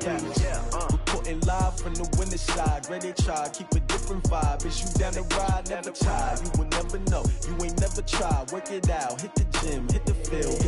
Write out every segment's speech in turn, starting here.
please. Reporting live from the winter side. Ready to try, keep a different vibe. Is you down the ride? Never try. You will never know. You ain't never tried. Work it out. Hit the gym. Hit the field.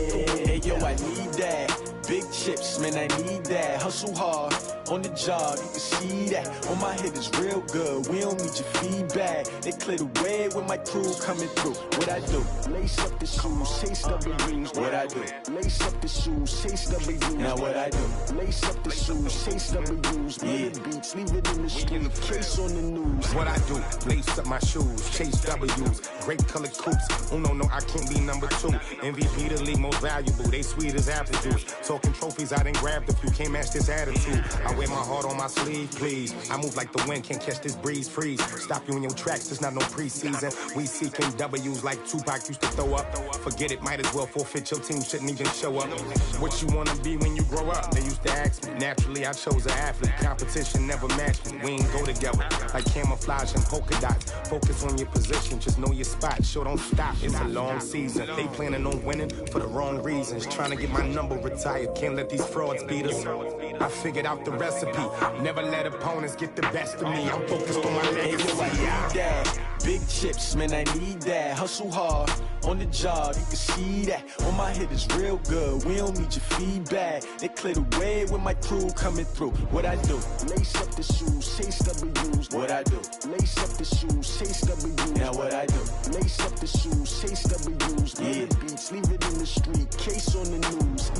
Hey, yo, I need that. Big chips, man, I need that. Hustle hard on the job. You can see that. On my head is real good. We don't need your feedback. They clear the way with my crew coming through. What I do? Lace up the shoes, chase W's. What I do? Lace up the shoes, chase W's. Now what I do? Lace up the shoes, chase W's. Yeah. Beats, leave it in the street, case on the news. What I do? Lace up my shoes, chase W's. Great colored coops. Oh no, I can't be number 2. MVP the league most valuable. They sweet as apple juice. Talking trophies, I didn't grab the few. Can't match this attitude. I wear my heart on my sleeve, please. I move like the wind, can't catch this breeze, freeze. Stop you in your tracks, there's not no preseason. We seeking W's like Tupac used to throw up. Forget it, might as well forfeit. Your team shouldn't even show up. What you wanna be when you grow up? They used to ask me. Naturally, I chose an athlete. Competition never matched me. We ain't go together like camouflage and polka dots. Focus on your position, just know your spot. Sure, don't stop. It's a long season. They planning on winning for the wrong reasons. Trying to get my number retired. Can't let these frauds beat us. I figured out the recipe. Never let opponents get the best of me. I'm focused on my legacy. Big chips, man, I need that. Hustle hard on the job, you can see that. On my head is real good. We don't need your feedback. They clear the way with my crew coming through. What I do? Lace up the shoes, chase W's. What I do? Lace up the shoes, chase W's. Now what I do? Lace up the shoes, chase W's. Yeah. Beats, leave it in the street, case on the news.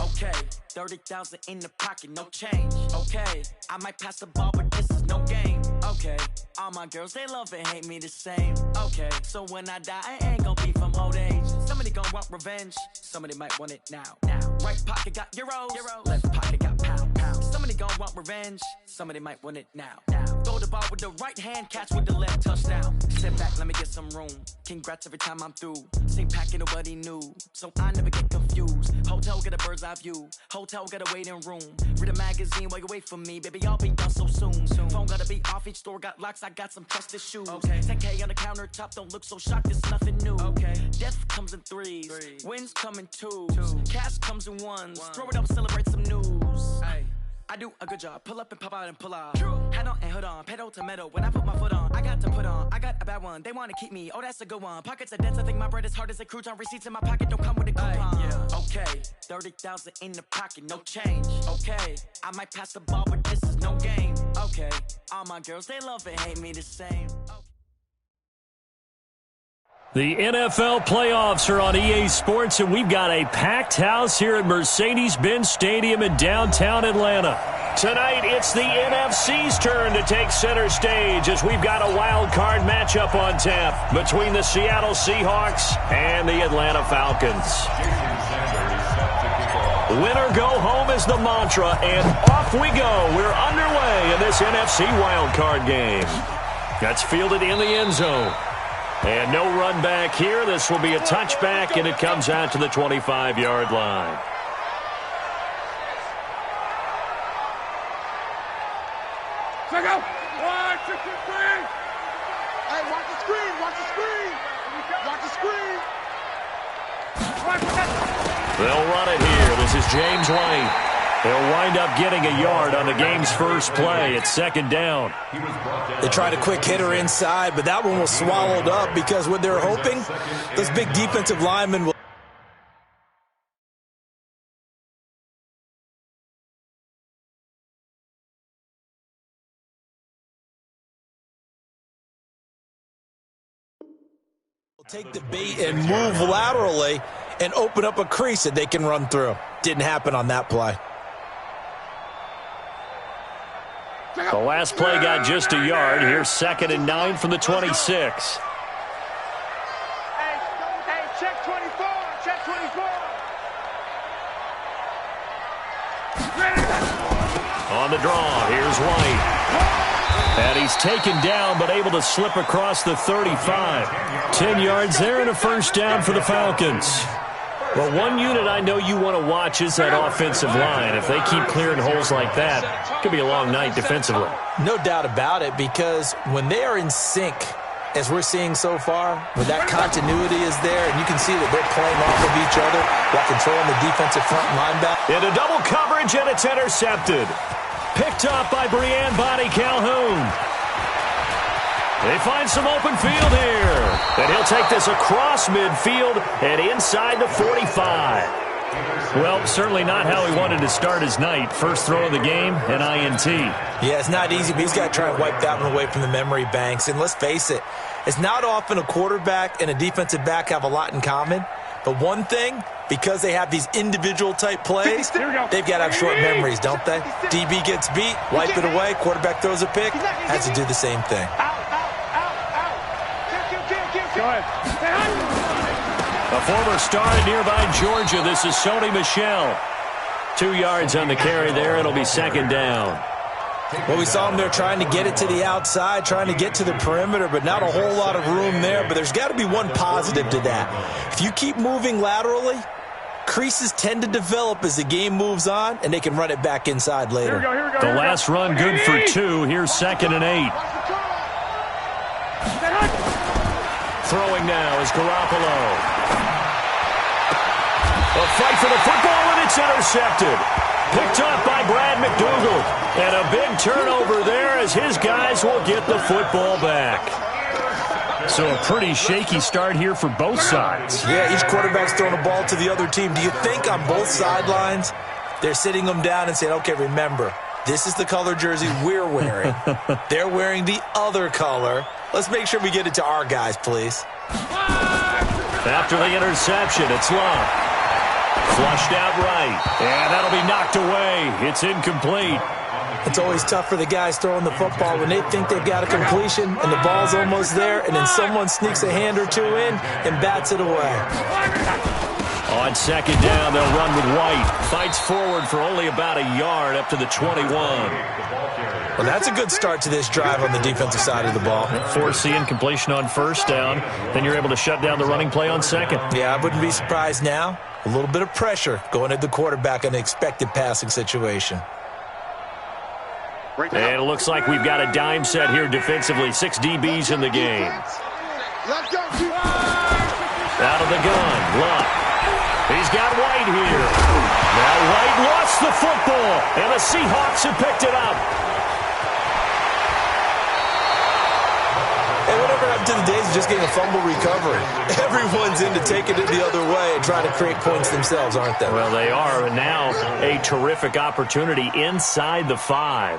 Okay, 30,000 in the pocket, no change. Okay, I might pass the ball, but this is no game. Okay, all my girls, they love and hate me the same. Okay, so when I die, I ain't gonna be from old age. Somebody gonna want revenge, somebody might want it now. Right pocket got euros, left pocket got pounds. Somebody gonna want revenge, somebody might want it now. Throw the ball with the right hand, catch with the left, touchdown. Sit back, let me get some room. Congrats every time I'm through. Same packet, nobody knew, so I never get confused. Hotel get a bird's eye view. Hotel got a waiting room. Read a magazine while you wait for me, baby. I'll be done so soon. Phone gotta be off. Each store got locks. I got some trusted shoes. Okay. 10K on the countertop. Don't look so shocked. It's nothing new. Okay. Death comes in threes. Wins come in twos. Cash comes in ones. Throw it up, celebrate some news. Hey. I do a good job. Pull up and pop out and pull out. Head on and hood on. Pedal to metal. When I put my foot on, I got to put on. I got a bad one. They want to keep me. Oh, that's a good one. Pockets are dense. I think my bread is hard as a crouton. Receipts in my pocket don't come with a coupon. Okay. 30,000 in the pocket. No change. Okay. I might pass the ball, but this is no game. Okay. All my girls, they love and hate me the same. Okay. The NFL playoffs are on EA Sports, and we've got a packed house here at Mercedes-Benz Stadium in downtown Atlanta. Tonight, it's the NFC's turn to take center stage as we've got a wild card matchup on tap between the Seattle Seahawks and the Atlanta Falcons. Win or go home is the mantra, and off we go. We're underway in this NFC wild card game. That's fielded in the end zone. And no run back here. This will be a touchback, and it comes out to the 25-yard line. Check out. 1, 2, 3. Hey, watch the screen. Watch the screen. Watch the screen. They'll run it here. This is James White. They'll wind up getting a yard on the game's first play. It's second down. They tried a quick hitter inside, but that one was swallowed up because what they're hoping, those big defensive linemen will take the bait and move laterally and open up a crease that they can run through. Didn't happen on that play. The last play got just a yard. Here's 2nd and 9 from the 26. Hey, check 24. Check 24. On the draw, here's White. And he's taken down, but able to slip across the 35. 10 yards there and a first down for the Falcons. Well, one unit I know you want to watch is that offensive line. If they keep clearing holes like that, it could be a long night defensively. No doubt about it, because when they are in sync, as we're seeing so far, when that continuity is there, and you can see that they're playing off of each other while controlling the defensive front linebacker. Into double coverage, and it's intercepted. Picked up by Breanne Bonnie Calhoun. They find some open field here. And he'll take this across midfield and inside the 45. Well, certainly not how he wanted to start his night. First throw of the game, an INT. Yeah, it's not easy, but he's got to try and wipe that one away from the memory banks. And let's face it, it's not often a quarterback and a defensive back have a lot in common. But one thing, because they have these individual type plays, they've got to have short memories, don't they? DB gets beat, wipe it away, quarterback throws a pick, has to do the same thing. Go ahead. A former star in nearby Georgia. This is Sony Michel. 2 yards on the carry there. It'll be second down. Well, we saw them there trying to get it to the outside, trying to get to the perimeter, but not a whole lot of room there. But there's got to be one positive to that. If you keep moving laterally, creases tend to develop as the game moves on, and they can run it back inside later. Here we go, the last run good for 2. Here's 2nd and 8. Throwing now is Garoppolo. A fight for the football, and it's intercepted. Picked up by Brad McDougal. And a big turnover there as his guys will get the football back. So a pretty shaky start here for both sides. Yeah, each quarterback's throwing a ball to the other team. Do you think on both sidelines they're sitting them down and saying, okay, remember, this is the color jersey we're wearing. They're wearing the other color. Let's make sure we get it to our guys, please. After the interception, it's Love. Flushed out right, and that'll be knocked away. It's incomplete. It's always tough for the guys throwing the football when they think they've got a completion and the ball's almost there, and then someone sneaks a hand or two in and bats it away. On second down, they'll run with White. Fights forward for only about a yard up to the 21. Well, that's a good start to this drive on the defensive side of the ball. Forcing completion on first down. Then you're able to shut down the running play on second. Yeah, I wouldn't be surprised now. A little bit of pressure going at the quarterback in an expected passing situation. And it looks like we've got a dime set here defensively. 6 DBs in the game. Out of the gun, Luck. He's got White here. Now White lost the football, and the Seahawks have picked it up. Hey, whatever happened to the days of just getting a fumble recovery? Everyone's into taking it the other way and trying to create points themselves, aren't they? Well, they are, and now a terrific opportunity inside the 5.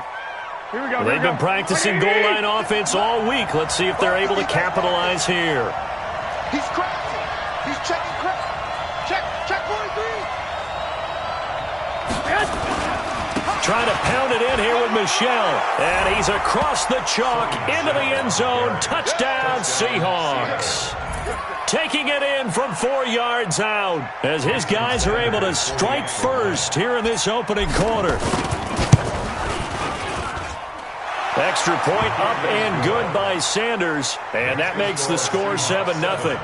Here we go. They've been practicing goal line offense all week. Let's see if they're able to capitalize here. He's crashing. He's checking crash. Check 43. Trying to pound it in here with Michel. And he's across the chalk into the end zone. Touchdown, Seahawks. Taking it in from 4 yards out as his guys are able to strike first here in this opening quarter. Extra point up and good by Sanders. And that makes the score 7-0.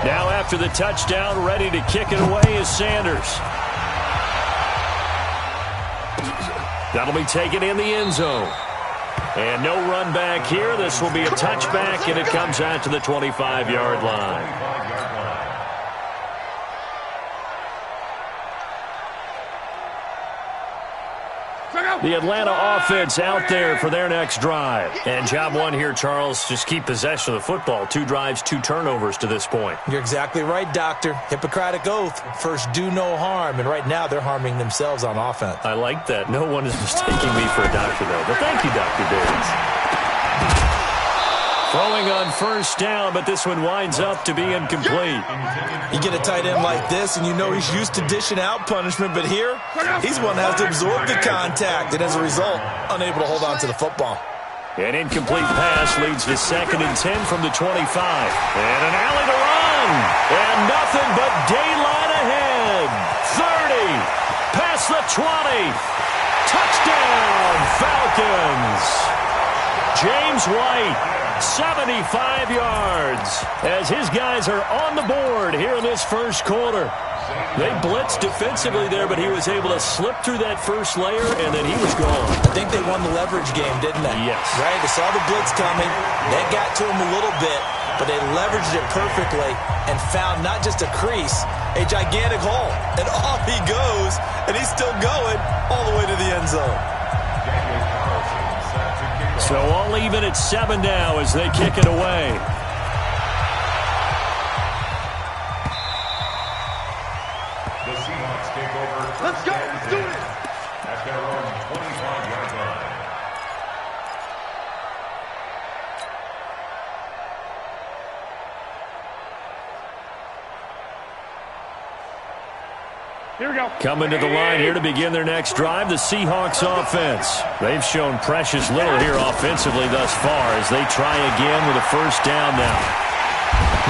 Now after the touchdown, ready to kick it away is Sanders. That'll be taken in the end zone. And no run back here. This will be a touchback, and it comes out to the 25-yard line. The Atlanta offense out there for their next drive. And job one here, Charles, just keep possession of the football. 2 drives, 2 turnovers to this point. You're exactly right, Doctor. Hippocratic oath. First, do no harm. And right now, they're harming themselves on offense. I like that. No one is mistaking me for a doctor, though. But thank you, Dr. Davis. Throwing on first down, but this one winds up to be incomplete. You get a tight end like this, and you know he's used to dishing out punishment, but here, he's one that has to absorb the contact, and as a result, unable to hold on to the football. An incomplete pass leads to 2nd and 10 from the 25. And an alley to run. and nothing but daylight ahead. 30, past the 20. Touchdown, Falcons. James White, 75 yards, as his guys are on the board here in this first quarter. They blitzed defensively there, but he was able to slip through that first layer, and then he was gone. I think they won the leverage game, didn't they? Yes. Right? They saw the blitz coming. That got to him a little bit, but they leveraged it perfectly and found not just a crease, a gigantic hole. And off he goes, and he's still going all the way to the end zone. So all even at 7 now as they kick it away. Let's go. Let's do it. At their own 25-yard line. Here we go. Coming to the line here to begin their next drive, the Seahawks offense. They've shown precious little here offensively thus far as they try again with a first down now.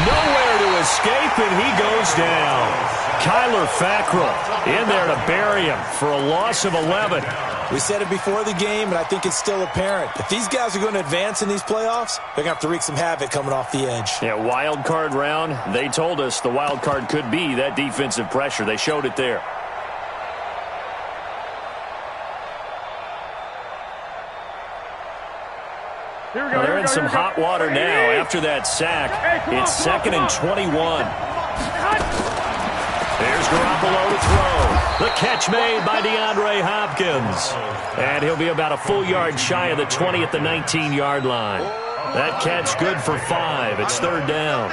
Nowhere to escape, and he goes down. Kyler Fackrell in there to bury him for a loss of 11. We said it before the game, and I think it's still apparent. If these guys are going to advance in these playoffs, they're going to have to wreak some havoc coming off the edge. Yeah, wild card round. They told us the wild card could be that defensive pressure. They showed it there. They're in some hot water now after that sack. It's 2nd and 21. There's Garoppolo to throw. The catch made by DeAndre Hopkins. And he'll be about a full yard shy of the 20 at the 19-yard line. That catch good for 5. It's 3rd down.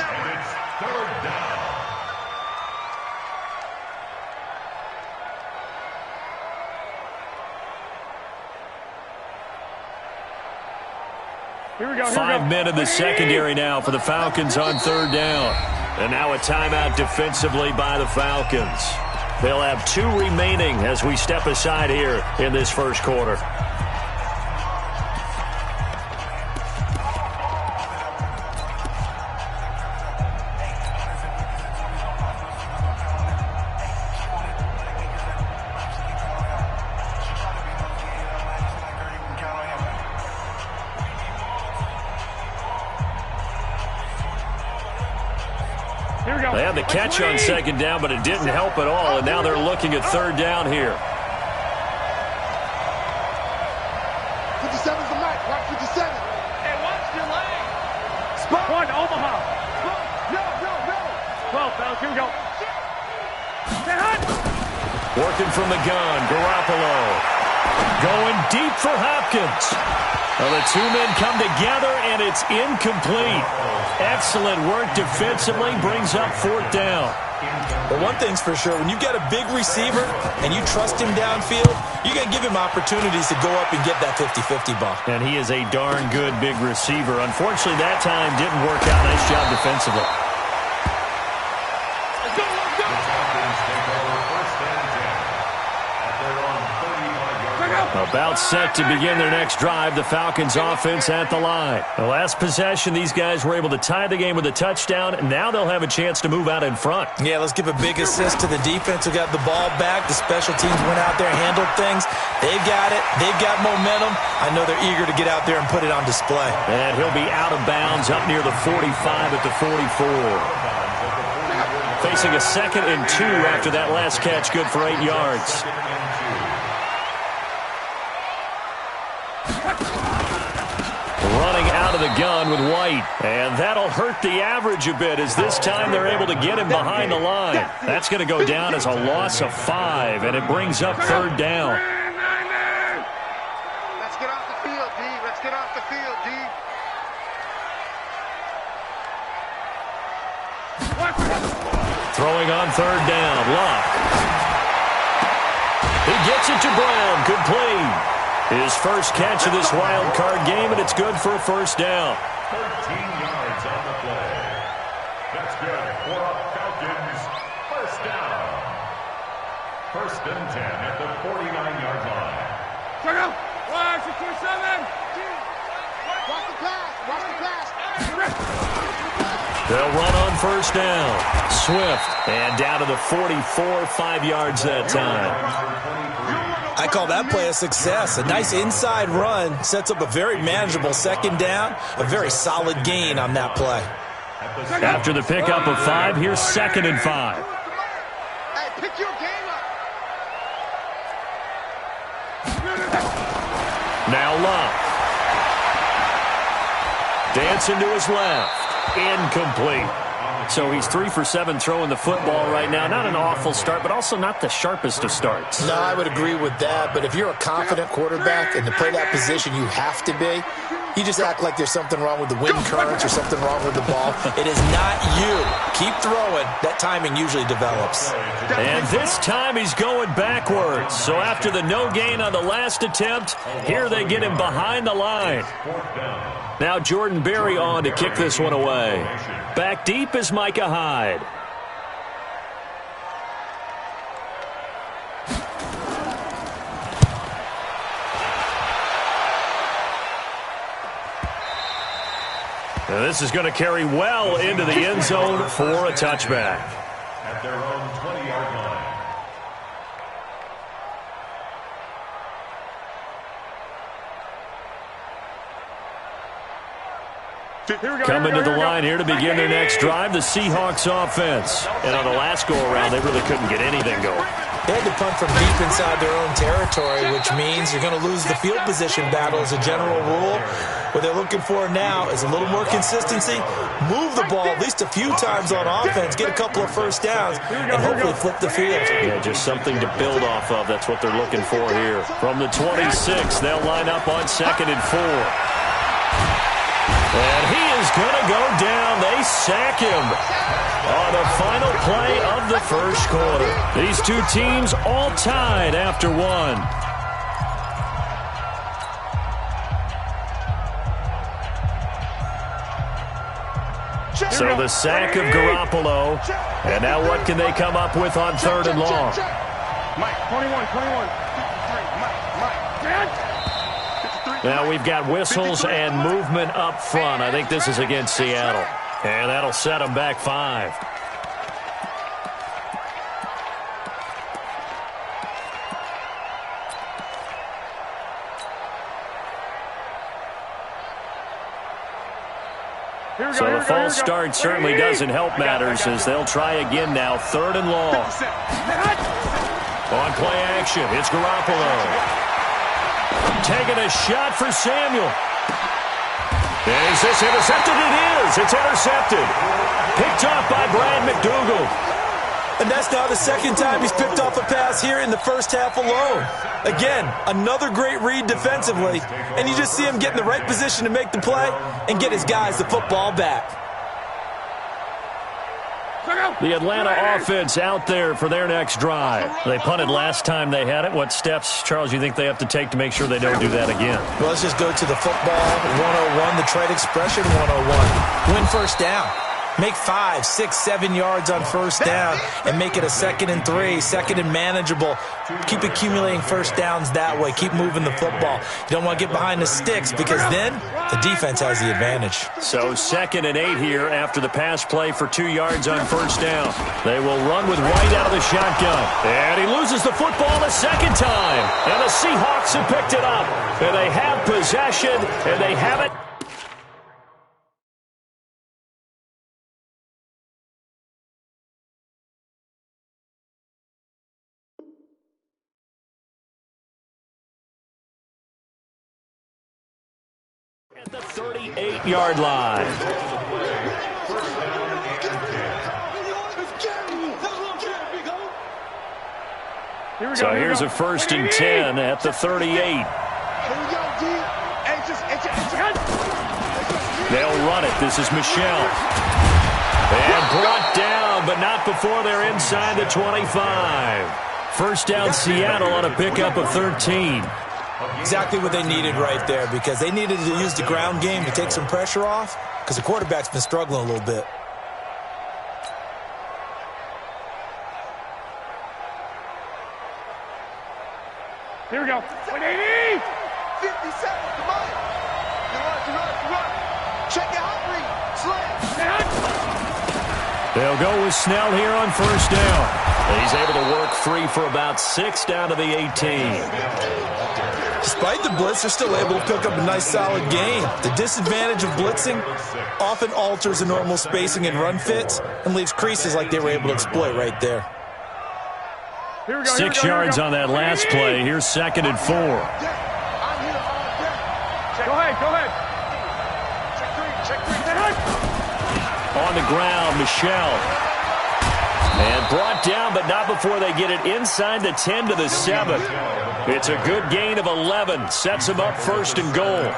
Here we go. 5 men in the secondary now for the Falcons on 3rd down. And now a timeout defensively by the Falcons. They'll have 2 remaining as we step aside here in this first quarter. They had the catch on 2nd down, but it didn't help at all, and now they're looking at 3rd down here. 57's the mic. Watch 57. Hey, watch your leg. Spot 1, Omaha. No. 12, fellas. Here we go. Stay hot. Working from the gun, Garoppolo. Going deep for Hopkins. Well, the 2 men come together, and it's incomplete. Excellent work defensively, brings up 4th down. But one thing's for sure, when you've got a big receiver and you trust him downfield, you're going to give him opportunities to go up and get that 50-50 ball. And he is a darn good big receiver. Unfortunately, that time didn't work out. Nice job defensively. Let's go. The Falcons take over 1st and 10 at their own 35-yard line. About set to begin their next drive, the Falcons offense at the line. The last possession, these guys were able to tie the game with a touchdown, and now they'll have a chance to move out in front. Yeah, let's give a big assist to the defense who got the ball back. The special teams went out there, handled things. They've got it. They've got momentum. I know they're eager to get out there and put it on display. And he'll be out of bounds up near the 45 at the 44. Facing a 2nd and 2 after that last catch, good for 8 yards. Running out of the gun with White. And that'll hurt the average a bit as this time they're able to get him behind the line. That's going to go down as a loss of 5, and it brings up 3rd down. Let's get off the field, D. Let's get off the field, D. Throwing on 3rd down, Luck. He gets it to Brown, complete. His first catch of this wild card game, and it's good for a 1st down. 13 yards on the play. That's good for a Falcons 1st down. 1st and 10 at the 49-yard line. Check out. 1, 6, 7. Watch the pass. Watch the pass. They'll run on first down. Swift, and down to the 44, 5 yards that time. I call that play a success. A nice inside run sets up a very manageable second down, a very solid gain on that play. After the pickup of 5, here's 2nd and 5. Hey, pick your game up. Now Love. Dancing to his left. Incomplete. So he's 3 for 7 throwing the football right now. Not an awful start, but also not the sharpest of starts. No, I would agree with that. But if you're a confident quarterback and to play that position you have to be, you just act like there's something wrong with the wind currents or something wrong with the ball. It is not you. Keep throwing. That timing usually develops. And this time he's going backwards. So after the no gain on the last attempt, here they get him behind the line. Now Jordan Berry on to kick this one away. Back deep is Micah Hyde. Now this is going to carry well into the end zone for a touchback. At their own 20-yard line. Coming to the line here to begin their next drive, the Seahawks offense. And on the last go-around, they really couldn't get anything going. They had to punt from deep inside their own territory, which means you're going to lose the field position battle as a general rule. What they're looking for now is a little more consistency, move the ball at least a few times on offense, get a couple of first downs, and hopefully flip the field. Yeah, just something to build off of. That's what they're looking for here. From the 26, they'll line up on 2nd and 4. And he is going to go down. They sack him on the final play of the first quarter. These two teams all tied after one. So the sack of Garoppolo. And now what can they come up with on 3rd and long? Mike, 21. Now we've got whistles and movement up front. I think this is against Seattle. And that'll set them back 5. So the false start certainly doesn't help matters as they'll try again now. 3rd and long. On play action, it's Garoppolo. Taking a shot for Samuel. And is this intercepted? It is. It's intercepted. Picked off by Brad McDougal. And that's now the second time he's picked off a pass here in the first half alone. Again, another great read defensively, and you just see him get in the right position to make the play and get his guys the football back. The Atlanta offense out there for their next drive. They punted last time they had it. What steps, Charles, you think they have to take to make sure they don't do that again? Well, let's just go to the football 101, the trade expression 101. Win first down. Make 5, 6, 7 yards on first down and make it a 2nd and 3, 2nd and manageable. Keep accumulating first downs that way. Keep moving the football. You don't want to get behind the sticks because then the defense has the advantage. So 2nd and 8 here after the pass play for 2 yards on first down. They will run with White out of the shotgun. And he loses the football a second time. And the Seahawks have picked it up. And they have possession, and they have it. At the 38-yard line. So here's a 1st and 10 at the 38. They'll run it. This is Michel. And brought down, but not before they're inside the 25. First down Seattle on a pickup of 13. Exactly what they needed right there because they needed to use the ground game to take some pressure off because the quarterback's been struggling a little bit. Here we go. 180! 50 seconds, come on. You run. Check your hot read. Slam. They'll go with Snell here on first down. He's able to work free for about 6 down to the 18. Despite the blitz, they're still able to pick up a nice solid gain. The disadvantage of blitzing often alters the normal spacing and run fits and leaves creases like they were able to exploit right there. 6 yards on that last play. Here's 2nd and 4. Go ahead. On the ground, Michelle. And brought down, but not before they get it inside the 10 to the 7. It's a good gain of 11. Sets them up 1st and goal.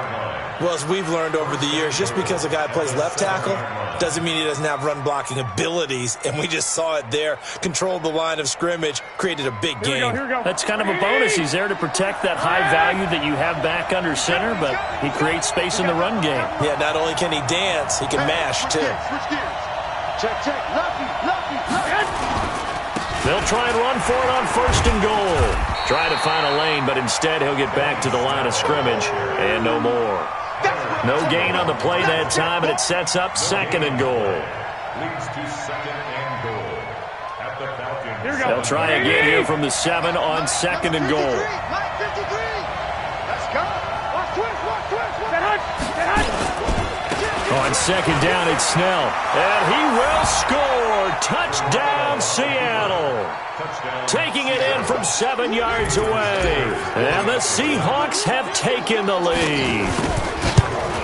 Well, as we've learned over the years, just because a guy plays left tackle doesn't mean he doesn't have run-blocking abilities, and we just saw it there. Controlled the line of scrimmage, created a big gain. That's kind of a bonus. He's there to protect that high value that you have back under center, but he creates space in the run game. Yeah, not only can he dance, he can mash, too. Check. Lucky. They'll try and run for it on 1st and goal. Try to find a lane, but instead he'll get back to the line of scrimmage and no more. No gain on the play that time, and it sets up 2nd and goal. Leads to 2nd and goal at the Falcons. They'll try again here from the 7 on 2nd and goal. Let's go. Watch twist. On 2nd down, it's Snell. And he will score. Touchdown, Seattle. Taking it in from 7 yards away. And the Seahawks have taken the lead.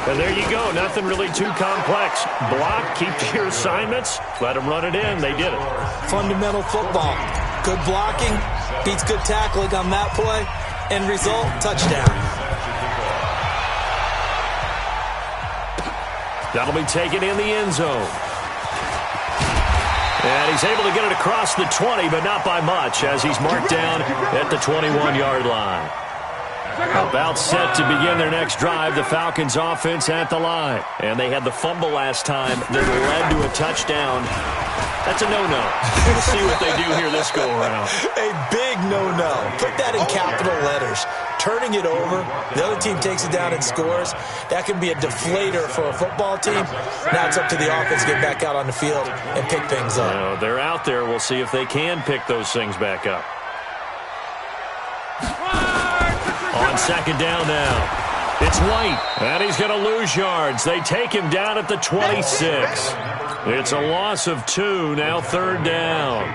And there you go. Nothing really too complex. Block, keep to your assignments, let them run it in. They did it. Fundamental football. Good blocking, beats good tackling on that play. End result, touchdown. That'll be taken in the end zone. And he's able to get it across the 20, but not by much, as he's marked down at the 21-yard line. About set to begin their next drive, the Falcons offense at the line. And they had the fumble last time that led to a touchdown. That's a no-no. We'll see what they do here this go-around. A big no-no. Put that in capital letters. Turning it over, the other team takes it down and scores. That can be a deflator for a football team. Now it's up to the offense to get back out on the field and pick things up. They're out there. We'll see if they can pick those things back up. On 2nd down now, it's White, and he's going to lose yards. They take him down at the 26. It's a loss of 2, now 3rd down.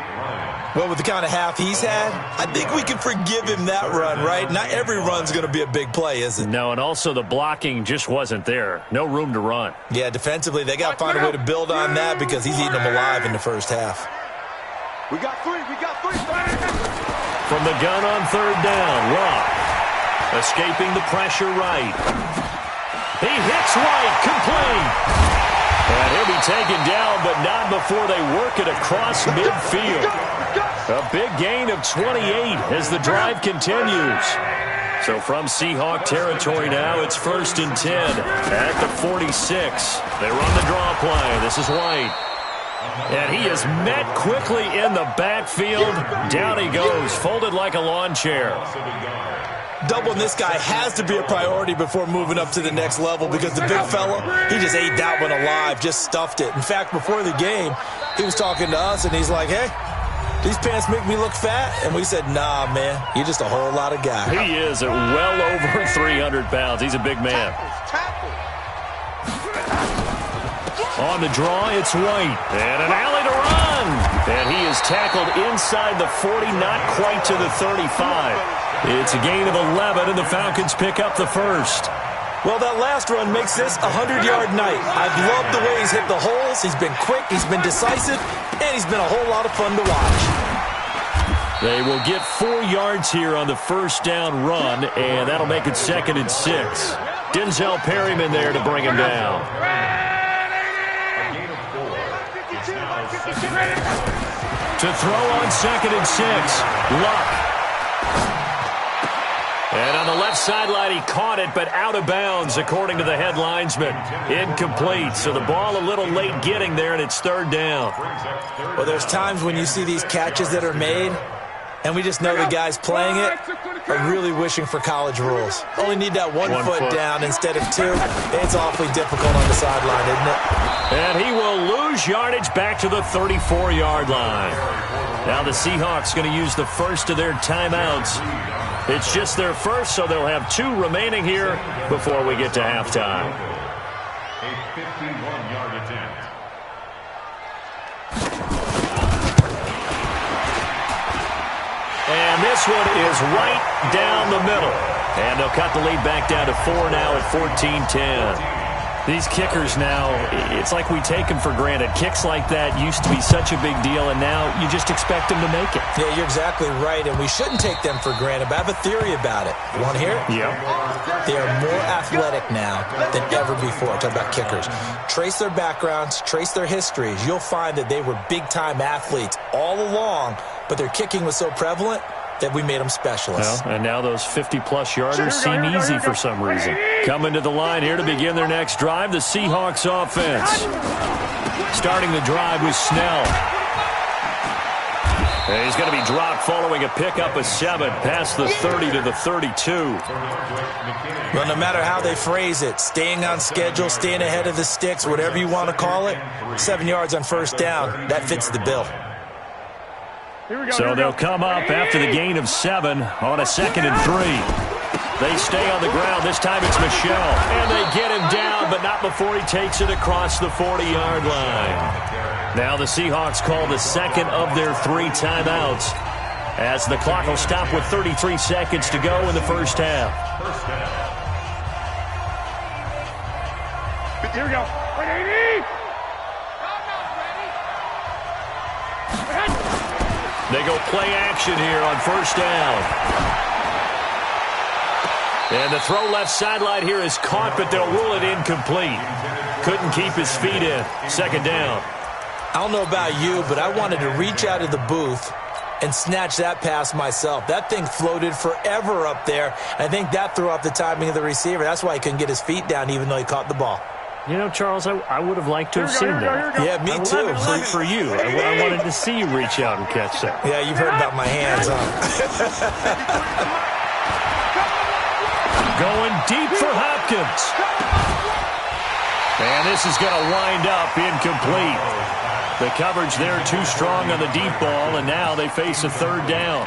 Well, with the kind of half he's had, I think we can forgive him that run, right? Not every run's going to be a big play, is it? No, and also the blocking just wasn't there. No room to run. Yeah, defensively, they got to find a way to build on that because he's eating them alive in the first half. We got three. From the gun on 3rd down, Rock. Escaping the pressure right. He hits White, complete. And he'll be taken down, but not before they work it across midfield. A big gain of 28 as the drive continues. So from Seahawk territory now, it's 1st and 10 at the 46. They run the draw play. This is White. And he is met quickly in the backfield. Down he goes, folded like a lawn chair. Doubling this guy has to be a priority before moving up to the next level because the big fella, he just ate that one alive, just stuffed it. In fact, before the game, he was talking to us, and he's like, hey, these pants make me look fat? And we said, nah, man, you're just a whole lot of guy. He is at well over 300 pounds. He's a big man. On the draw, it's White. And an alley to run. And he is tackled inside the 40, not quite to the 35. It's a gain of 11, and the Falcons pick up the first. Well, that last run makes this a 100-yard night. I've loved the way he's hit the holes. He's been quick, he's been decisive, and he's been a whole lot of fun to watch. They will get 4 yards here on the first down run, and that'll make it 2nd and 6. Denzel Perryman there to bring him down. To throw on 2nd and 6, Luck. And on the left sideline, he caught it, but out of bounds, according to the head linesman. Incomplete, so the ball a little late getting there, and it's 3rd down. Well, there's times when you see these catches that are made, and we just know the guys playing it are really wishing for college rules. Only need that one foot down instead of 2. It's awfully difficult on the sideline, isn't it? And he will lose yardage back to the 34-yard line. Now the Seahawks going to use the first of their timeouts. It's just their first, so they'll have 2 remaining here before we get to halftime. A 51-yard attempt. And this one is right down the middle. And they'll cut the lead back down to 4 now at 14-10. These kickers now, it's like we take them for granted. Kicks like that used to be such a big deal, and now you just expect them to make it. Yeah, you're exactly right, and we shouldn't take them for granted, but I have a theory about it. You want to hear it? Yeah. They are more athletic now than ever before. Talk about kickers. Trace their backgrounds, trace their histories. You'll find that they were big-time athletes all along, but their kicking was so prevalent that we made them specialists. Well, and now those 50-plus yarders seem easy for some reason. Coming to the line here to begin their next drive, the Seahawks offense. Starting the drive with Snell. And he's going to be dropped following a pickup of 7 past the 30 to the 32. Well, no matter how they phrase it, staying on schedule, staying ahead of the sticks, whatever you want to call it, 7 yards on first down, that fits the bill. So they'll come up after the gain of 7 on a 2nd and 3. They stay on the ground. This time it's Michel. And they get him down, but not before he takes it across the 40-yard line. Now the Seahawks call the second of their 3 timeouts as the clock will stop with 33 seconds to go in the first half. Here we go. They go play action here on first down. And the throw left sideline here is caught, but they'll rule it incomplete. Couldn't keep his feet in. Second down. I don't know about you, but I wanted to reach out of the booth and snatch that pass myself. That thing floated forever up there. I think that threw off the timing of the receiver. That's why he couldn't get his feet down even though he caught the ball. You know, Charles, I would have liked to have seen that. Yeah, me too. For you. I wanted to see you reach out and catch that. Yeah, you've heard about my hands, huh? Going deep for Hopkins. And this is going to wind up incomplete. The coverage there too strong on the deep ball, and now they face a third down.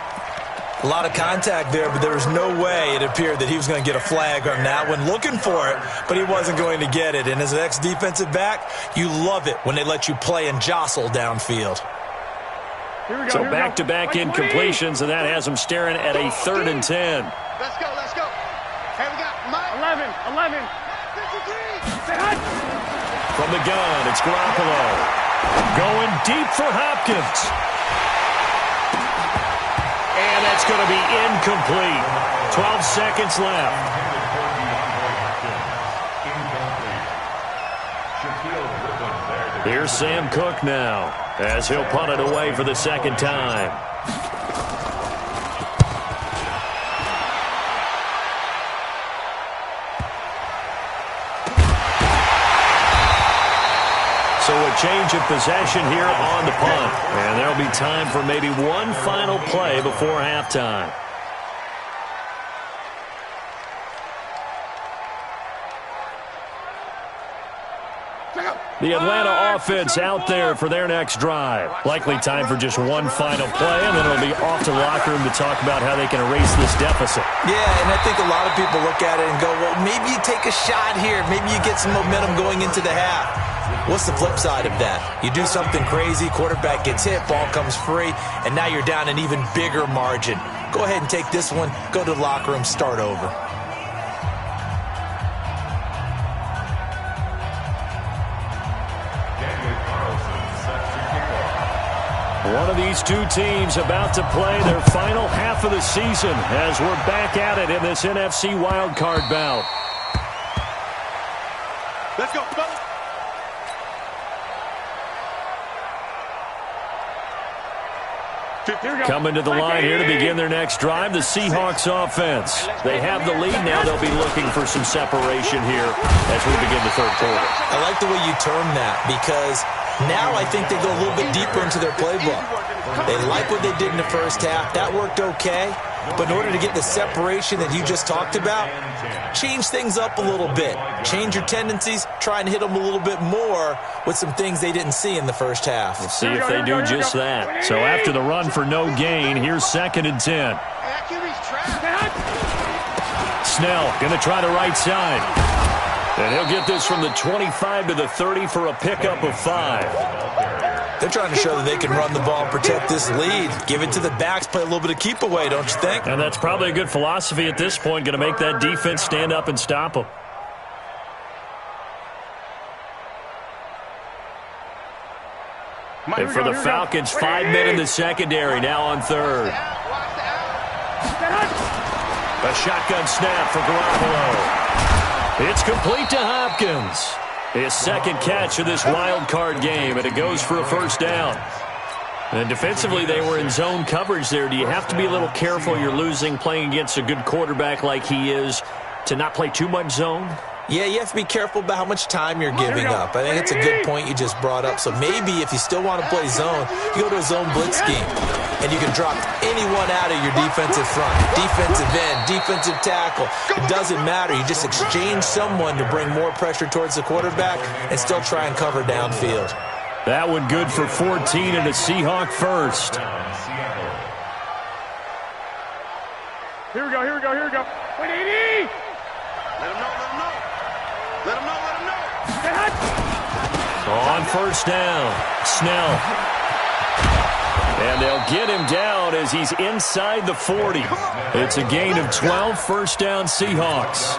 A lot of contact there, but there was no way it appeared that he was going to get a flag on that one. Looking for it, but he wasn't going to get it. And as an ex-defensive back, you love it when they let you play and jostle downfield. So back-to-back incompletions, and that has him staring at a 3rd and 10. Let's go, let's go. Hey, we got Mike. 11. From the gun, it's Garoppolo. Going deep for Hopkins. And that's going to be incomplete. 12 seconds left. Here's Sam Cook now as he'll punt it away for the second time. So a change of possession here on the punt. And there'll be time for maybe one final play before halftime. The Atlanta offense out there for their next drive. Likely time for just one final play, and then it'll be off to the locker room to talk about how they can erase this deficit. Yeah, and I think a lot of people look at it and go, well, maybe you take a shot here. Maybe you get some momentum going into the half. What's the flip side of that? You do something crazy, quarterback gets hit, ball comes free, and now you're down an even bigger margin. Go ahead and take this one, go to the locker room, start over. One of these two teams about to play their final half of the season as we're back at it in this NFC wildcard bout. Let's go, fellas. Coming to the line here to begin their next drive, the Seahawks offense. They have the lead now. They'll be looking for some separation here as we begin the third quarter. I like the way you term that because now I think they go a little bit deeper into their playbook. They like what they did in the first half. That worked okay. But in order to get the separation that you just talked about, change things up a little bit. Change your tendencies, try and hit them a little bit more with some things they didn't see in the first half. Let's see if they do just that. So after the run for no gain, here's 2nd and 10. Snell going to try the right side. And he'll get this from the 25 to the 30 for a pickup of 5. They're trying to show that they can run the ball and protect this lead. Give it to the backs, play a little bit of keep away, don't you think? And that's probably a good philosophy at this point, going to make that defense stand up and stop them. And for the Falcons, 5 men in the secondary, now on 3rd. A shotgun snap for Garoppolo. It's complete to Hopkins. His 2nd catch of this wild card game, and it goes for a 1st down. And defensively, they were in zone coverage there. Do you have to be a little careful? You're losing playing against a good quarterback like he is to not play too much zone? Yeah, you have to be careful about how much time you're giving up. I think it's a good point you just brought up. So maybe if you still want to play zone, you go to a zone blitz scheme. And you can drop anyone out of your defensive front. Defensive end, defensive tackle. It doesn't matter. You just exchange someone to bring more pressure towards the quarterback and still try and cover downfield. That one good for 14 and a Seahawk 1st. Here we go. 180! Let him know. On 1st down, Snell. And they'll get him down as he's inside the 40. It's a gain of 12, 1st down Seahawks.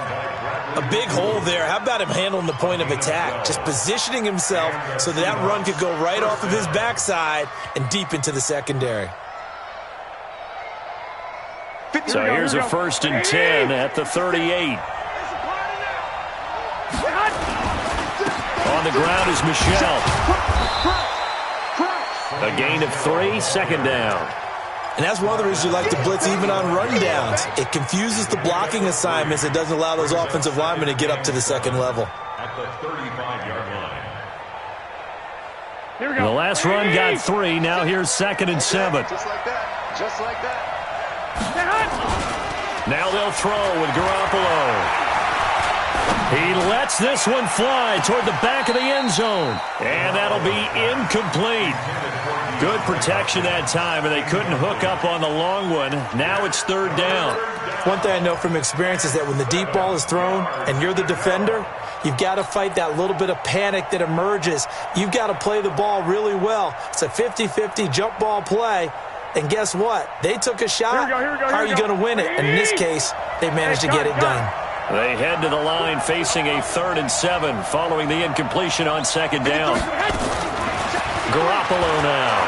A big hole there. How about him handling the point of attack? Just positioning himself so that run could go right off of his backside and deep into the secondary. So here's a 1st and 10 at the 38. On the ground is Michelle. A gain of 3, 2nd down. And that's one of the reasons you like to blitz even on rundowns. It confuses the blocking assignments. It doesn't allow those offensive linemen to get up to the 2nd level. At the 35-yard line. Here we go. The last run got 3. Now here's 2nd and 7. Just like that. Just like that. Now they'll throw with Garoppolo. He lets this one fly toward the back of the end zone. And that'll be incomplete. Good protection that time, and they couldn't hook up on the long one. Now it's 3rd down. One thing I know from experience is that when the deep ball is thrown and you're the defender, you've got to fight that little bit of panic that emerges. You've got to play the ball really well. It's a 50-50 jump ball play. And guess what? They took a shot. How are you going to win it? And in this case, they managed to get it done. They head to the line facing a 3rd and 7 following the incompletion on 2nd down. Garoppolo now.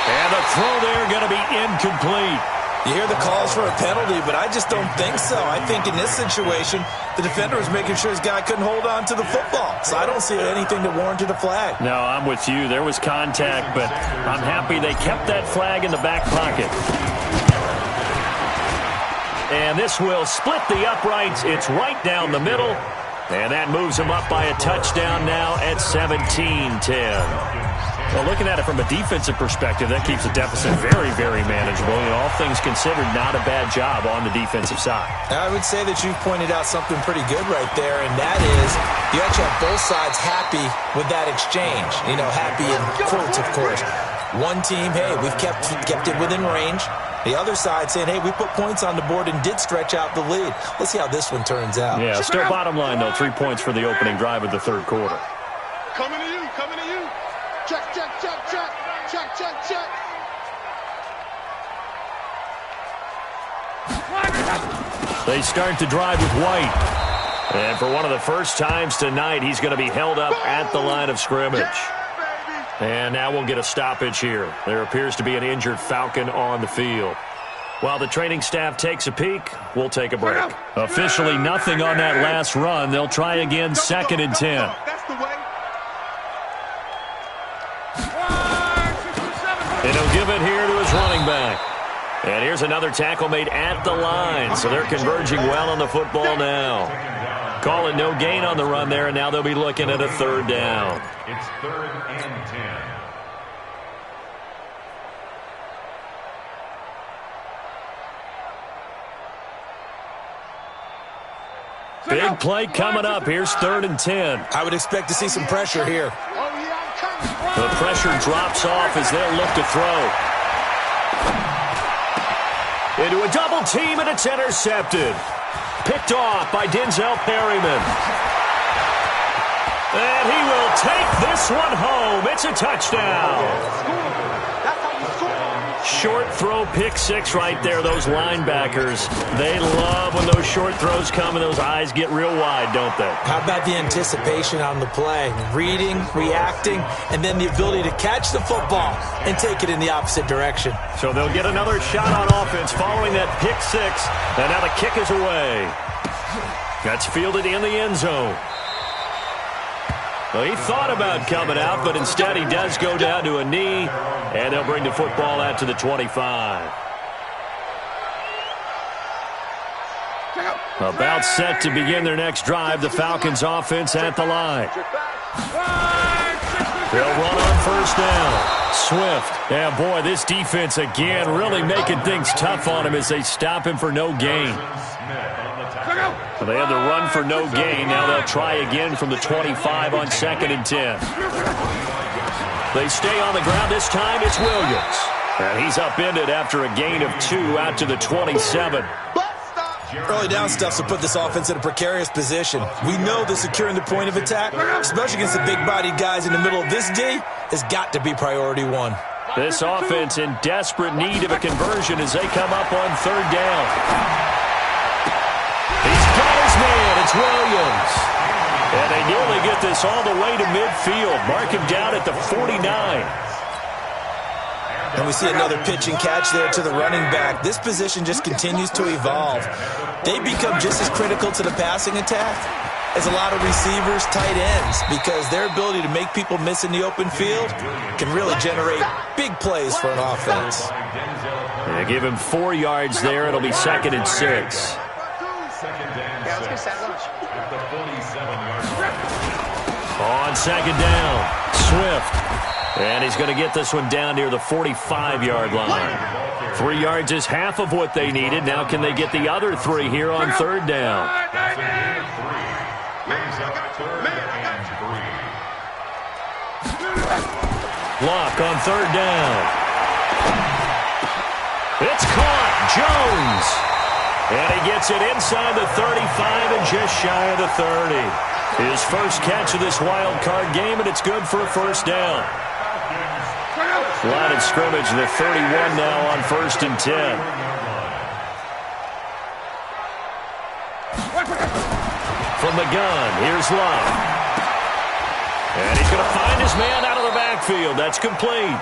And the throw there going to be incomplete. You hear the calls for a penalty, but I just don't think so. I think in this situation, the defender was making sure his guy couldn't hold on to the football. So I don't see anything that warranted a flag. No, I'm with you. There was contact, but I'm happy they kept that flag in the back pocket. And this will split the uprights. It's right down the middle. And that moves him up by a touchdown now at 17-10. Well, looking at it from a defensive perspective, that keeps the deficit very, very manageable. You know, all things considered, not a bad job on the defensive side. I would say that you've pointed out something pretty good right there, and that is you actually have both sides happy with that exchange. You know, happy in quotes, of course. One team, hey, we've kept it within range. The other side saying, hey, we put points on the board and did stretch out the lead. Let's see how this one turns out. Yeah, still bottom line, though, 3 points for the opening drive of the 3rd quarter. Coming to you. Check. They start to drive with White. And for one of the first times tonight, he's going to be held up at the line of scrimmage. And now we'll get a stoppage here. There appears to be an injured Falcon on the field. While the training staff takes a peek, we'll take a break. Officially nothing on that last run. They'll try again, 2nd and 10. That's the way. And he'll give it here to his running back. And here's another tackle made at the line. So they're converging well on the football now. Call it no gain on the run there, and now they'll be looking at a 3rd down. It's 3rd and 10. Big play coming up. Here's 3rd and 10. I would expect to see some pressure here. The pressure drops off as they'll look to throw. Into a double team, and it's intercepted. Picked off by Denzel Perryman. And he will take this one home. It's a touchdown. Short throw, pick six right there. Those linebackers, they love when those short throws come and those eyes get real wide, don't they? How about the anticipation on the play? Reading, reacting, and then the ability to catch the football and take it in the opposite direction. So they'll get another shot on offense following that pick six. And now the kick is away. That's fielded in the end zone. Well, he thought about coming out, but instead he does go down to a knee, and they'll bring the football out to the 25. About set to begin their next drive, the Falcons offense at the line. They'll run on first down. Swift. Yeah, boy, this defense again really making things tough on him as they stop him for no gain. So they had the run for no gain. Now they'll try again from the 25 on 2nd and 10. They stay on the ground. This time it's Williams. And he's upended after a gain of 2 out to the 27. Early down stuff to put this offense in a precarious position. We know that securing the point of attack, especially against the big-bodied guys in the middle of this D, has got to be priority one. This offense in desperate need of a conversion as they come up on 3rd down. He's got his man. It's Williams. And they nearly get this all the way to midfield. Mark him down at the 49. And we see another pitch and catch there to the running back. This position just continues to evolve. They become just as critical to the passing attack as a lot of receivers, tight ends, because their ability to make people miss in the open field can really generate big plays for an offense. They give him 4 yards there. It'll be 2nd and 6. On 2nd down, Swift. And he's going to get this one down near the 45-yard line. 3 yards is half of what they needed. Now can they get the other 3 here on 3rd down? Luck on 3rd down. It's caught. Jones. And he gets it inside the 35 and just shy of the 30. His first catch of this wild card game, and it's good for a 1st down. Line of scrimmage, the 31 now on 1st and 10. From the gun, here's Love. And he's going to find his man out of the backfield. That's complete.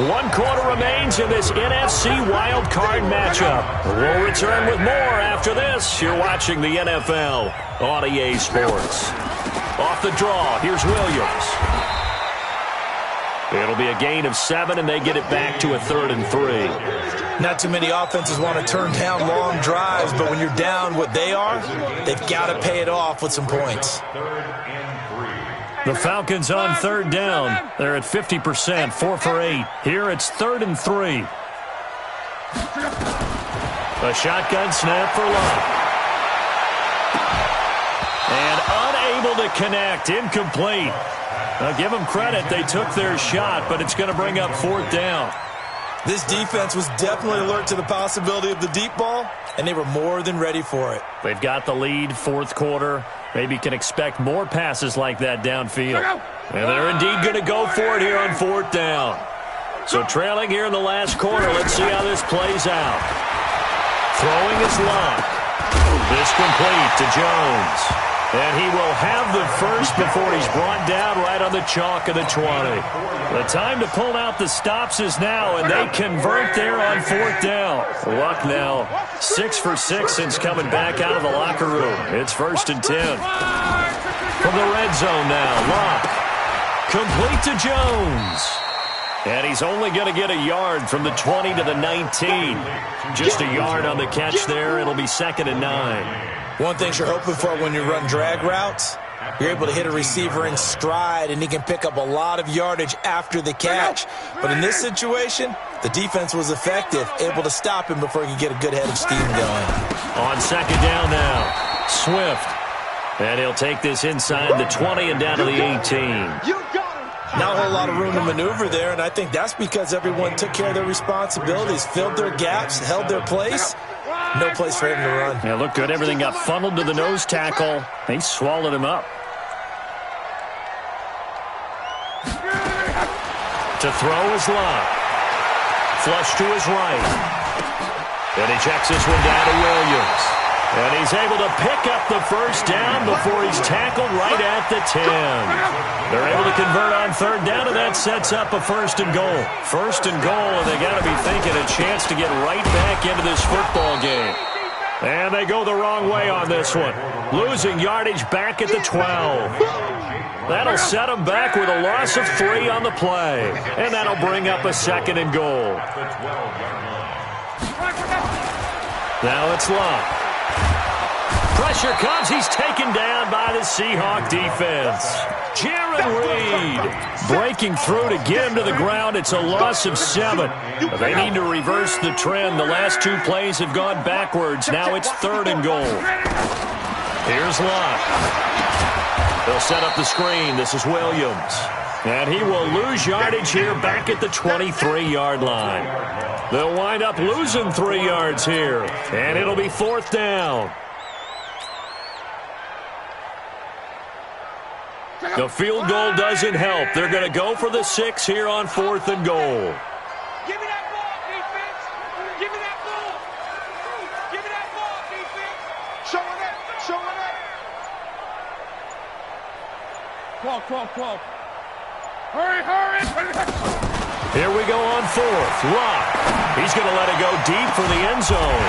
1 quarter remains in this NFC wild card matchup. We'll return with more after this. You're watching the NFL on EA Sports. Off the draw, here's Williams. It'll be a gain of 7, and they get it back to a 3rd and 3. Not too many offenses want to turn down long drives, but when you're down what they are, they've got to pay it off with some points. The Falcons on 3rd down. They're at 50%, 4 for 8. Here it's 3rd and 3. A shotgun snap for Love. And unable to connect, incomplete. Now give them credit, they took their shot, but it's going to bring up 4th down. This defense was definitely alert to the possibility of the deep ball, and they were more than ready for it. They've got the lead, 4th quarter. Maybe can expect more passes like that downfield. And they're indeed going to go for it here on 4th down. So trailing here in the last quarter, let's see how this plays out. Throwing is Love. This complete to Jones. And he will have the first before he's brought down right on the chalk of the 20. The time to pull out the stops is now, and they convert there on 4th down. Luck now, 6 for 6 since coming back out of the locker room. It's 1st and 10. From the red zone now, Luck. Complete to Jones. And he's only going to get a yard from the 20 to the 19. Just a yard on the catch there. It'll be 2nd and 9. One thing you're hoping for when you run drag routes, you're able to hit a receiver in stride, and he can pick up a lot of yardage after the catch. But in this situation, the defense was effective, able to stop him before he could get a good head of steam going. On 2nd down now. Swift. And he'll take this inside the 20 and down to the 18. Not a whole lot of room to maneuver there, and I think that's because everyone took care of their responsibilities, filled their gaps, held their place. No place for him to run. Yeah, looked good. Everything got funneled to the nose tackle. They swallowed him up. To throw is Locke. Flush to his right. And he checks this one down to Williams. And he's able to pick up the first down before he's tackled right at the 10. They're able to convert on third down, and that sets up a first and goal. First and goal, and they got to be thinking a chance to get right back into this football game. And they go the wrong way on this one. Losing yardage back at the 12. That'll set them back with a loss of 3 on the play. And that'll bring up a second and goal. Now it's Locke. Pressure comes. He's taken down by the Seahawk defense. Jaron Reed breaking through to get him to the ground. It's a loss of 7. But they need to reverse the trend. The last 2 plays have gone backwards. Now it's third and goal. Here's Locke. They'll set up the screen. This is Williams. And he will lose yardage here back at the 23-yard line. They'll wind up losing 3 yards here. And it'll be fourth down. The field goal doesn't help. They're going to go for the 6 here on fourth and goal. Give me that ball, defense. Give me that ball. Give me that ball, defense. Showing it. Showing it. 12. Hurry. Here we go on fourth. Locke. He's going to let it go deep for the end zone.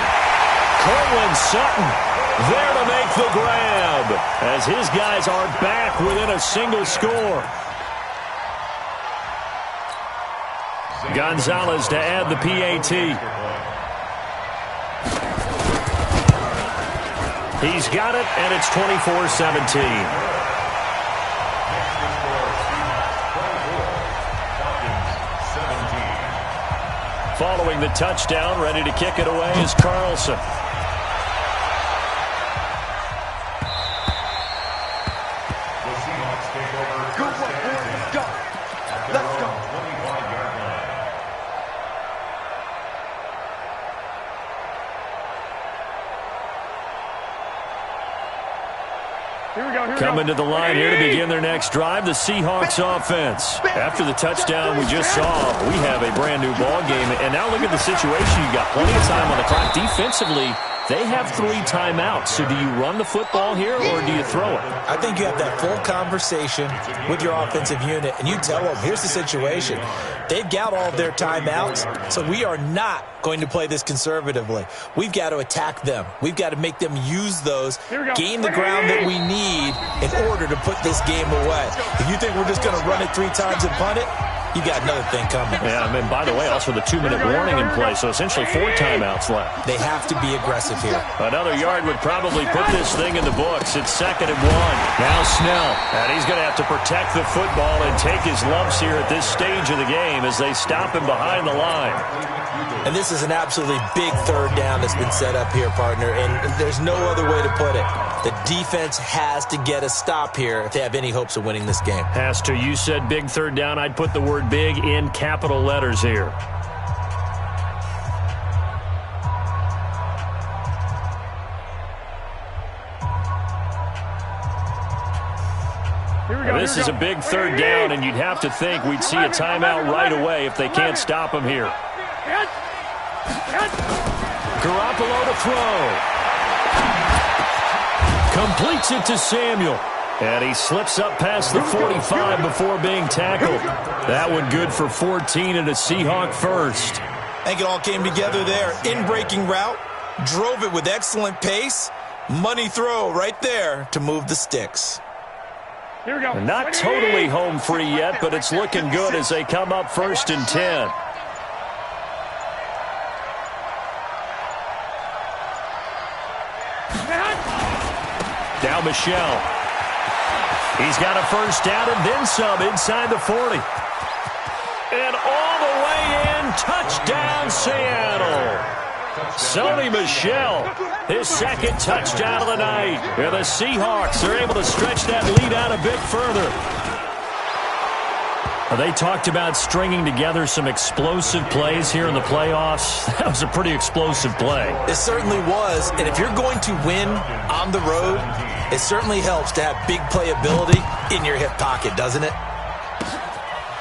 Cortland Sutton there to make the grab as his guys are back within a single score. Gonzalez to add the PAT. He's got it, and it's 24-17. Following the touchdown, ready to kick it away is Carlson. Coming to the line here to begin their next drive, the Seahawks offense. After the touchdown we just saw, we have a brand new ball game. And now look at the situation. You got plenty of time on the clock. Defensively, they have 3 timeouts. So do you run the football here or do you throw it? I think you have that full conversation with your offensive unit, and you tell them, here's the situation. They've got all of their timeouts, so we are not going to play this conservatively. We've got to attack them. We've got to make them use those, gain the ground that we need in order to put this game away. If you think we're just going to run it 3 times and punt it, you got another thing coming. Yeah, I mean, by the way, also the 2-minute warning in play, so essentially 4 timeouts left. They have to be aggressive here. Another yard would probably put this thing in the books. It's 2nd and 1. Now Snell, and he's going to have to protect the football and take his lumps here at this stage of the game as they stop him behind the line. And this is an absolutely big third down that's been set up here, partner, and there's no other way to put it. The defense has to get a stop here if they have any hopes of winning this game. Has to. You said big third down. I'd put the word big in capital letters here. This is a big third down, and you'd have to think we'd see a timeout right away if they can't stop him here. Garoppolo to throw. Completes it to Samuel. And he slips up past the 45 before being tackled. That one good for 14 and a Seahawk first. I think it all came together there. In-breaking route. Drove it with excellent pace. Money throw right there to move the sticks. Here we go. Not totally home free yet, but it's looking good as they come up 1st and 10. Now Michelle. He's got a first down and then some inside the 40. And all the way in, touchdown Seattle. Sony Michel, his second touchdown of the night. And the Seahawks are able to stretch that lead out a bit further. They talked about stringing together some explosive plays here in the playoffs. That was a pretty explosive play. It certainly was. And if you're going to win on the road, it certainly helps to have big playability in your hip pocket, doesn't it?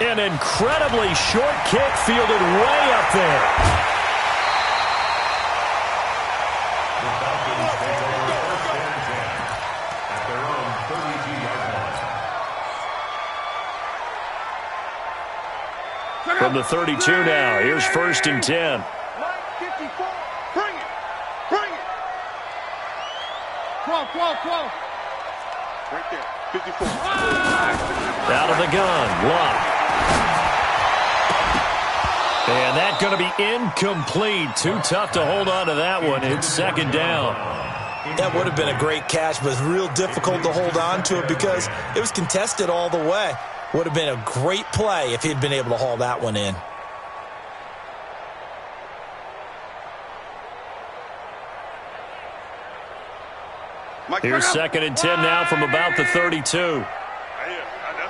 An incredibly short kick fielded way up there. From the 32 now, here's 1st and 10. 54. Bring it. Bring it. 12. Right there. 54. Out of the gun, Luck. And that's going to be incomplete. Too tough to hold on to that one. It's 2nd down. That would have been a great catch, but it's real difficult to hold on to it because it was contested all the way. Would have been a great play if he'd been able to haul that one in. Here's 2nd and 10 now from about the 32.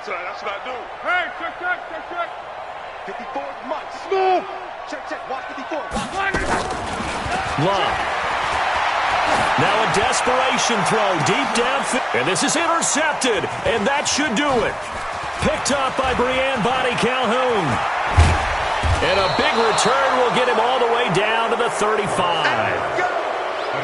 That's what I do. Hey, check. 54, Mike. Smooth. Check. Watch 54. Love. Now a desperation throw deep downfield. And this is intercepted. And that should do it. Picked up by Breanne Bonnie Calhoun. And a big return will get him all the way down to the 35.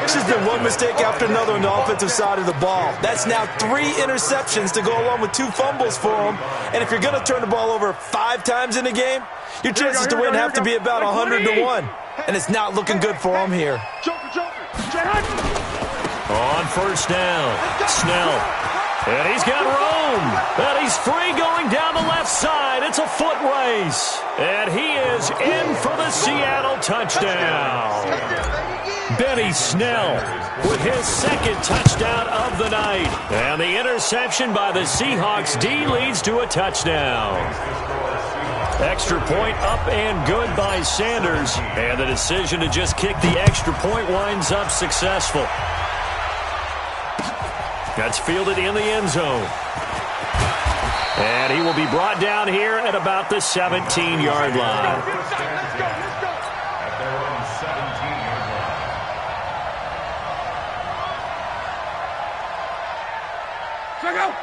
This has been one mistake after another on the offensive side of the ball. That's now 3 interceptions to go along with 2 fumbles for him. And if you're going to turn the ball over 5 times in a game, your chances to win have to be about 100-1. And it's not looking good for him here. On 1st down, Snell. And he's got room. And he's free going down the left side. It's a foot race. And he is in for the Seattle touchdown. Benny Snell with his 2nd touchdown of the night. And the interception by the Seahawks D leads to a touchdown. Extra point up and good by Sanders. And the decision to just kick the extra point winds up successful. That's fielded in the end zone. And he will be brought down here at about the 17-yard line.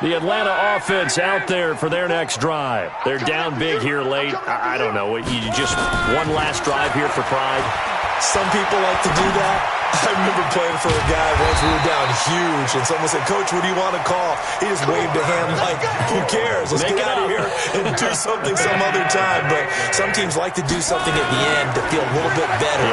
The Atlanta offense out there for their next drive. They're down big here late. I don't know. You just one last drive here for pride? Some people like to do that. I remember playing for a guy once. We were down huge, and someone said, "Coach, what do you want to call?" He just waved a hand like, "Who cares? Let's get out of here and do something some other time." But some teams like to do something at the end to feel a little bit better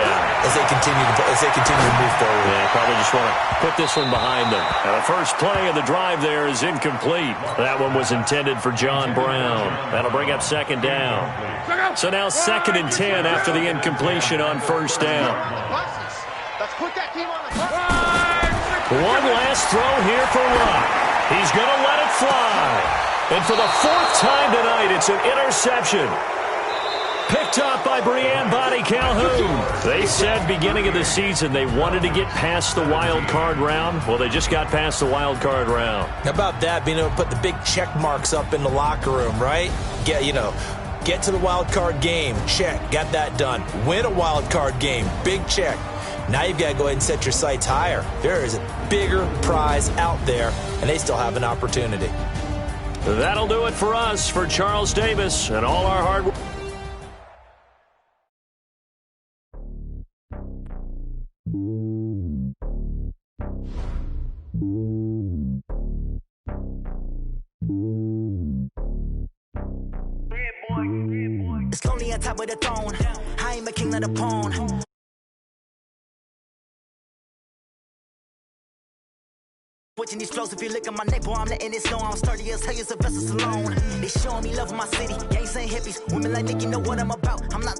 as they continue to move forward. Yeah, probably just want to put this one behind them. Now, the first play of the drive there is incomplete. That one was intended for John Brown. That'll bring up 2nd down. So now 2nd and 10 after the incompletion on 1st down. One last throw here for Luck. He's going to let it fly. And for the 4th time tonight, it's an interception. Picked up by Breanne Bonnie Calhoun. They said beginning of the season they wanted to get past the wild card round. Well, they just got past the wild card round. How about that, being able to put the big check marks up in the locker room, right? Get to the wild card game. Check. Got that done. Win a wild card game. Big check. Now you've got to go ahead and set your sights higher. There is a bigger prize out there, and they still have an opportunity. That'll do it for us, for Charles Davis, and all our hard work. It's lonely on top of the throne. I am a king of the pawn. Switching these flows, if you look at my neck, boy, I'm letting it snow. I'm sturdy as hell, as a vessel alone. They showing me love in my city. Gangs and hippies, women like Nicky know what I'm about. I'm not